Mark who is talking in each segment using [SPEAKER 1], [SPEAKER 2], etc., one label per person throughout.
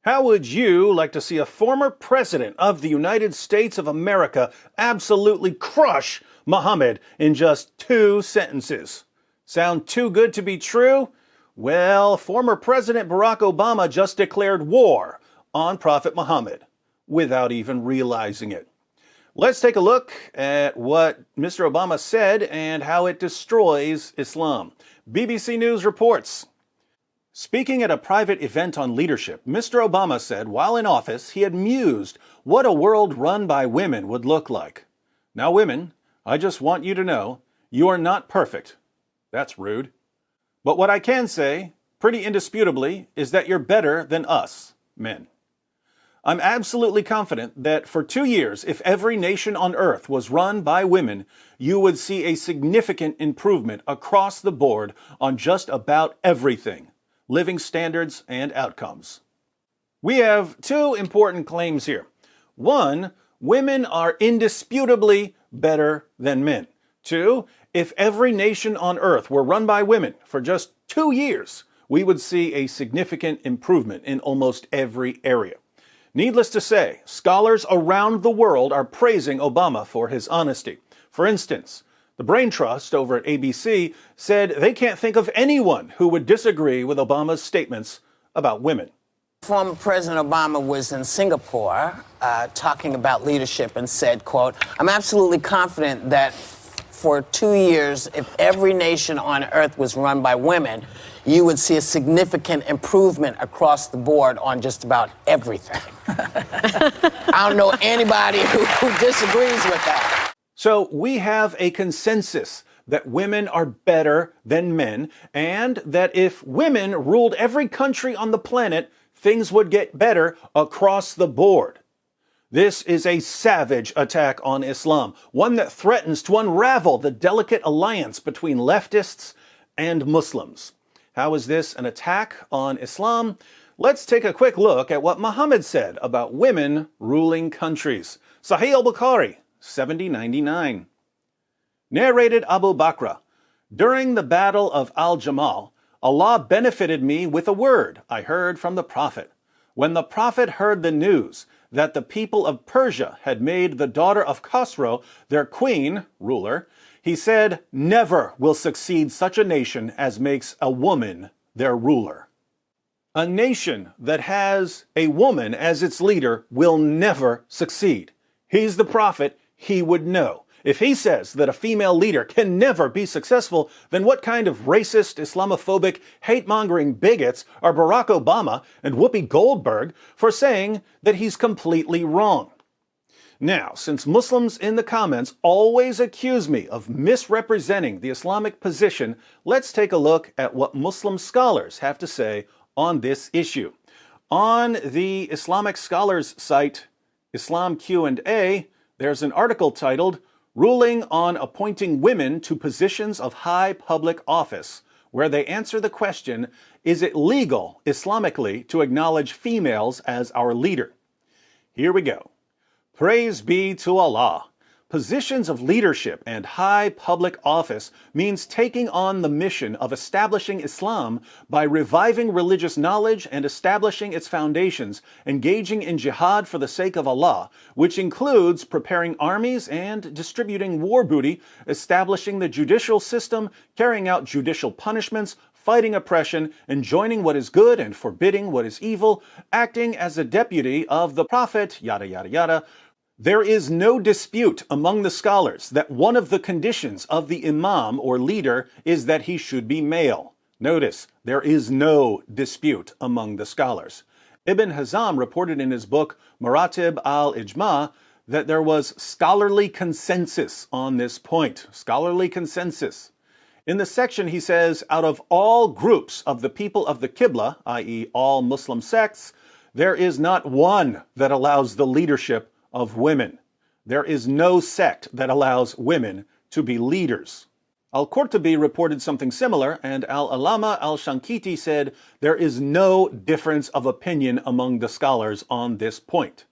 [SPEAKER 1] How would you like to see a former president of the United States of America absolutely crush Muhammad in just 2 sentences? Sound too good to be true? Well, former President Barack Obama just declared war on Prophet Muhammad without even realizing it. Let's take a look at what Mr. Obama said and how it destroys Islam. BBC News reports. Speaking at a private event on leadership, Mr. Obama said while in office he had mused what a world run by women would look like. Now, women, I just want you to know, you are not perfect. That's rude. But what I can say, pretty indisputably, is that you're better than us, men. I'm absolutely confident that for 2 years, if every nation on earth was run by women, you would see a significant improvement across the board on just about everything. Living standards and outcomes. We have 2 important claims here. 1, women are indisputably better than men. 2, if every nation on earth were run by women for just 2 years, we would see a significant improvement in almost every area. Needless to say, scholars around the world are praising Obama for his honesty. For instance, the Brain Trust over at ABC said they can't think of anyone who would disagree with Obama's statements about women.
[SPEAKER 2] Former President Obama was in Singapore talking about leadership and said, quote, "I'm absolutely confident that for 2 years, if every nation on earth was run by women, you would see a significant improvement across the board on just about everything." I don't know anybody who disagrees with that.
[SPEAKER 1] So we have a consensus that women are better than men, and that if women ruled every country on the planet, things would get better across the board. This is a savage attack on Islam, one that threatens to unravel the delicate alliance between leftists and Muslims. How is this an attack on Islam? Let's take a quick look at what Muhammad said about women ruling countries. Sahih al-Bukhari, 7099. Narrated Abu Bakr, during the Battle of Al-Jamal, Allah benefited me with a word I heard from the Prophet. When the Prophet heard the news that the people of Persia had made the daughter of Khosrow their queen, ruler, he said, "Never will succeed such a nation as makes a woman their ruler." A nation that has a woman as its leader will never succeed. He's the Prophet, he would know. If he says that a female leader can never be successful, then what kind of racist, Islamophobic, hate-mongering bigots are Barack Obama and Whoopi Goldberg for saying that he's completely wrong? Now, since Muslims in the comments always accuse me of misrepresenting the Islamic position, let's take a look at what Muslim scholars have to say on this issue. On the Islamic scholars site, Islam Q&A, there's an article titled, "Ruling on Appointing Women to Positions of High Public Office," where they answer the question, is it legal Islamically to acknowledge females as our leader? Here we go. Praise be to Allah. Positions of leadership and high public office means taking on the mission of establishing Islam by reviving religious knowledge and establishing its foundations, engaging in jihad for the sake of Allah, which includes preparing armies and distributing war booty, establishing the judicial system, carrying out judicial punishments, fighting oppression, enjoining what is good and forbidding what is evil, acting as a deputy of the Prophet, yada yada yada. There is no dispute among the scholars that one of the conditions of the imam or leader is that he should be male. Notice, there is no dispute among the scholars. Ibn Hazm reported in his book Maratib al-Ijma that there was scholarly consensus on this point. Scholarly consensus. In the section he says, out of all groups of the people of the Qibla, i.e. all Muslim sects, there is not one that allows the leadership of women. There is no sect that allows women to be leaders. Al-Qurtubi reported something similar, and Al-Alama al-Shankiti said there is no difference of opinion among the scholars on this point.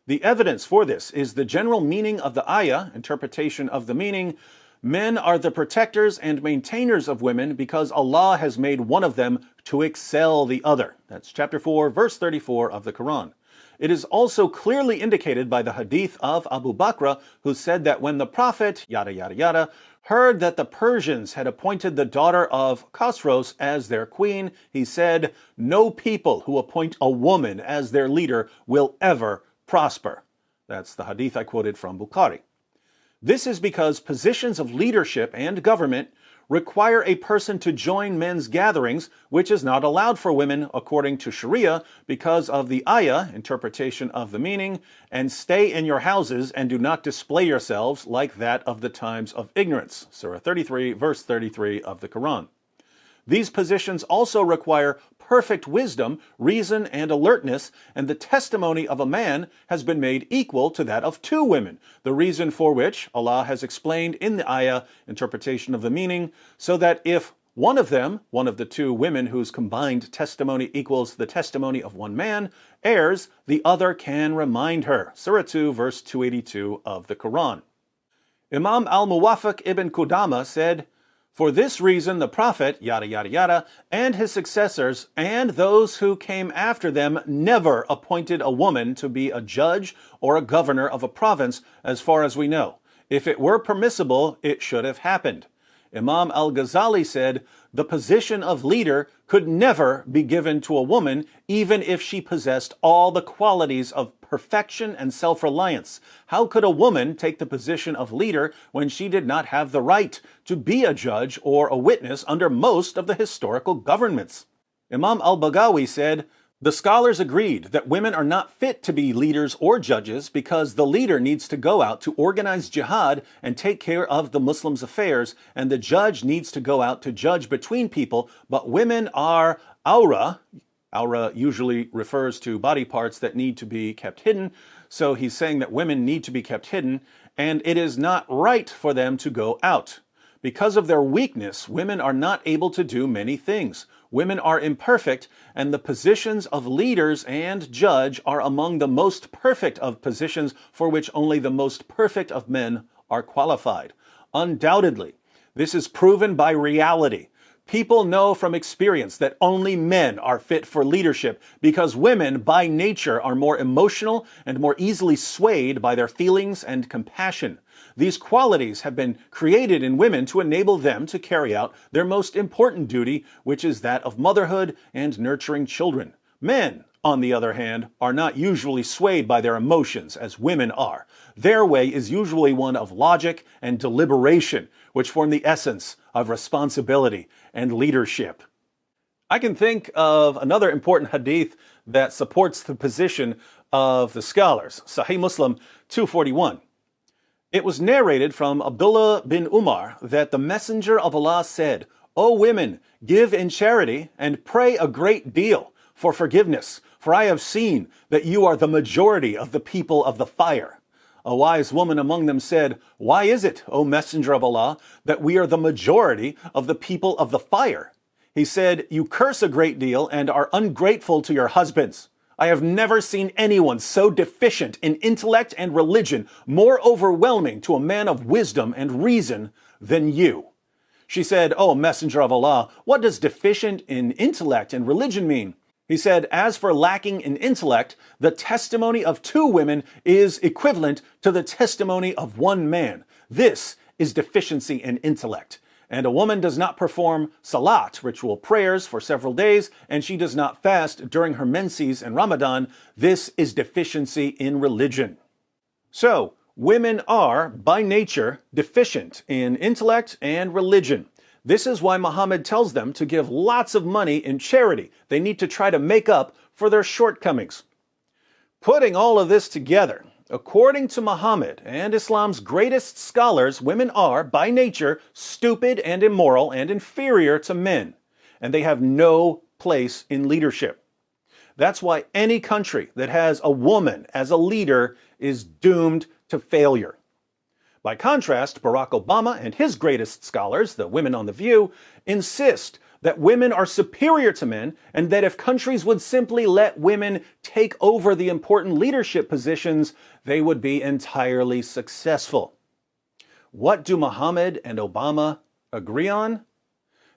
[SPEAKER 1] The evidence for this is the general meaning of the ayah, interpretation of the meaning, Men are the protectors and maintainers of women because Allah has made one of them to excel the other. That's chapter 4, verse 34 of the Quran. It is also clearly indicated by the hadith of Abu Bakr, who said that when the Prophet, yada yada yada, heard that the Persians had appointed the daughter of Khosrow as their queen, he said, "No people who appoint a woman as their leader will ever prosper." That's the hadith I quoted from Bukhari. This is because positions of leadership and government require a person to join men's gatherings, which is not allowed for women according to Sharia because of the ayah, interpretation of the meaning, and stay in your houses and do not display yourselves like that of the times of ignorance. Surah 33, verse 33 of the Quran. These positions also require perfect wisdom, reason, and alertness, and the testimony of a man has been made equal to that of two women, the reason for which Allah has explained in the ayah, interpretation of the meaning, so that if one of them, one of the two women whose combined testimony equals the testimony of one man, errs, the other can remind her. Surah 2, verse 282 of the Quran. Imam al-Muwafiq ibn Qudama said, "For this reason, the Prophet, yada yada yada, and his successors, and those who came after them never appointed a woman to be a judge or a governor of a province, as far as we know. If it were permissible, it should have happened." Imam al-Ghazali said, "The position of leader could never be given to a woman, even if she possessed all the qualities of perfection and self-reliance. How could a woman take the position of leader when she did not have the right to be a judge or a witness under most of the historical governments?" Imam al-Baghawi said, "The scholars agreed that women are not fit to be leaders or judges because the leader needs to go out to organize jihad and take care of the Muslims' affairs, and the judge needs to go out to judge between people, but women are awra." Awra usually refers to body parts that need to be kept hidden, so he's saying that women need to be kept hidden, and it is not right for them to go out. Because of their weakness, women are not able to do many things. Women are imperfect, and the positions of leaders and judge are among the most perfect of positions for which only the most perfect of men are qualified. Undoubtedly, this is proven by reality. People know from experience that only men are fit for leadership because women by nature are more emotional and more easily swayed by their feelings and compassion. These qualities have been created in women to enable them to carry out their most important duty, which is that of motherhood and nurturing children. Men, on the other hand, are not usually swayed by their emotions as women are. Their way is usually one of logic and deliberation, which form the essence of responsibility and leadership. I can think of another important hadith that supports the position of the scholars. Sahih Muslim 241. It was narrated from Abdullah bin Umar that the Messenger of Allah said, "O women, give in charity and pray a great deal for forgiveness, for I have seen that you are the majority of the people of the fire." A wise woman among them said, "Why is it, O Messenger of Allah, that we are the majority of the people of the fire?" He said, "You curse a great deal and are ungrateful to your husbands. I have never seen anyone so deficient in intellect and religion, more overwhelming to a man of wisdom and reason than you." She said, "O Messenger of Allah, what does deficient in intellect and religion mean?" He said, "As for lacking in intellect, the testimony of two women is equivalent to the testimony of one man. This is deficiency in intellect. And a woman does not perform salat, ritual prayers, for several days, and she does not fast during her menses and Ramadan. This is deficiency in religion." So, women are, by nature, deficient in intellect and religion. This is why Muhammad tells them to give lots of money in charity. They need to try to make up for their shortcomings. Putting all of this together, according to Muhammad and Islam's greatest scholars, women are, by nature, stupid and immoral and inferior to men, and they have no place in leadership. That's why any country that has a woman as a leader is doomed to failure. By contrast, Barack Obama and his greatest scholars, the women on The View, insist that women are superior to men and that if countries would simply let women take over the important leadership positions, they would be entirely successful. what do Muhammad and Obama agree on?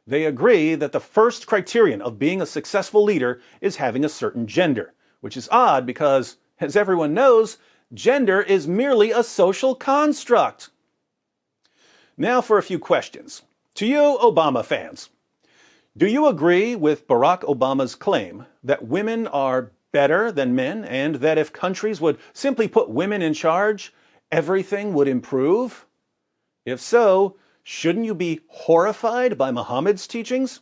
[SPEAKER 1] They agree that the first criterion of being a successful leader is having a certain gender, which is odd because, as everyone knows, gender is merely a social construct. Now for a few questions. To you, Obama fans. Do you agree with Barack Obama's claim that women are better than men and that if countries would simply put women in charge, everything would improve? If so, shouldn't you be horrified by Muhammad's teachings?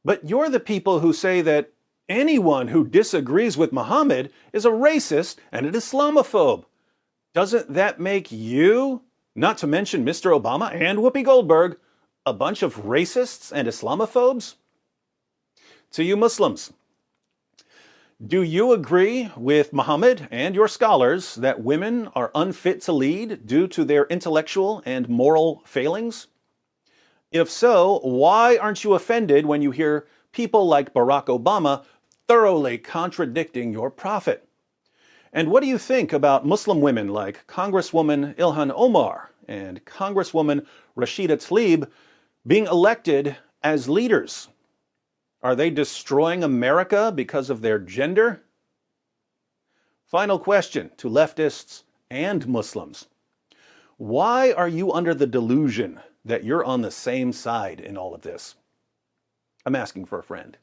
[SPEAKER 1] But you're the people who say that anyone who disagrees with Muhammad is a racist and an Islamophobe. Doesn't that make you, not to mention Mr. Obama and Whoopi Goldberg, a bunch of racists and Islamophobes? To you Muslims, do you agree with Muhammad and your scholars that women are unfit to lead due to their intellectual and moral failings? If so, why aren't you offended when you hear people like Barack Obama thoroughly contradicting your prophet? And what do you think about Muslim women like Congresswoman Ilhan Omar and Congresswoman Rashida Tlaib being elected as leaders? Are they destroying America because of their gender? Final question to leftists and Muslims. Why are you under the delusion that you're on the same side in all of this? I'm asking for a friend.